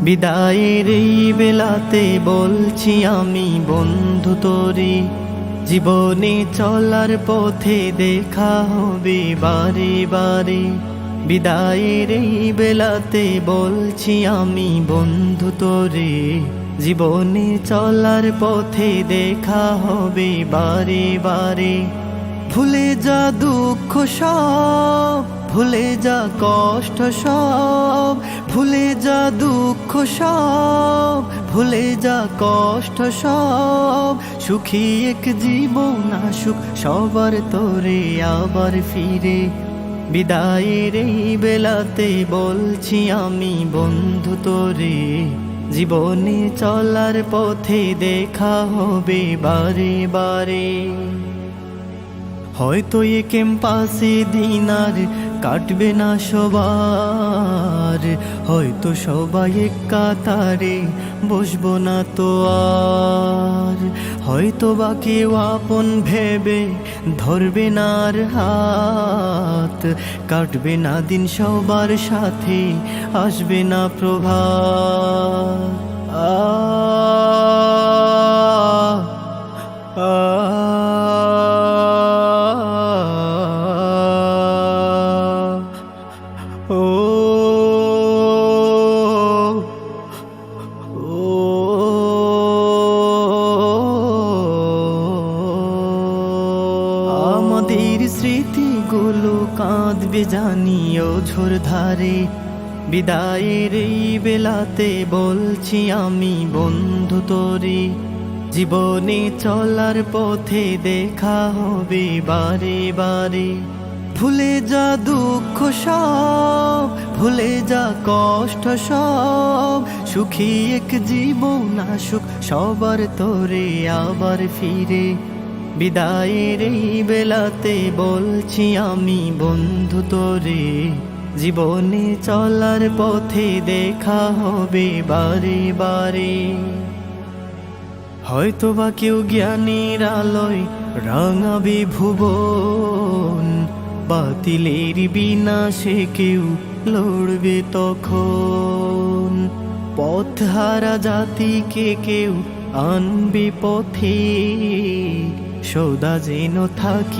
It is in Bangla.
বিদায়ের এই বেলাতে বলছি আমি বন্ধু তোরে, জীবনে চলার পথে দেখা হবে বারে বারে। বিদায়ের এই বেলাতে বলছি আমি বন্ধু তোরে, জীবনে চলার পথে দেখা হবে বারে বারে। ভুলে যা দুঃখ সব, ভুলে যা কষ্ট সব, ভুলে যা দুঃখ সব, ভুলে যা কষ্ট সব। সুখী এক জীবন আসুক সবার তোরে আবার ফিরে। বিদায়ের এই বেলাতে বলছি আমি বন্ধু তোরে, জীবনে চলার পথে দেখা হবে বারে বারে। হয়তো এ ক্যাম্পাসে দিন আর কাটবে না সবার, হয়তো সবাই এক কাতারে বসবো না তো আর। হয়তো বা কেউ আপন ভেবে ধরবে না আর হাত, কাটবে না দিন সবার সাথে, আসবে না প্রভাত। আমাদের স্মৃতিগুলো কাঁদবে জানিও ঝোর ধারে। বিদায়ের এই বেলাতে বলছি আমি বন্ধু তোরে, জীবনে চলার পথে দেখা হবে বারে বারে। ভুলে যা দুঃখ সব, ভুলে যা কষ্ট সব। সুখী এক জীবন আসুক সবার তোরে আবার ফিরে। বিদায়ের এই বেলাতে বলছি আমি বন্ধু তোরে, জীবনে চলার পথে দেখা হবে বারে বারে। হয়তো বা কেউ জ্ঞানের আলোয় রাঙাবে ভুবন, বাতিলের বিনাশে কেউ লড়বে তখন। পথহারা জাতিকে কেউ আনবে পথে, সদা যেন থাকি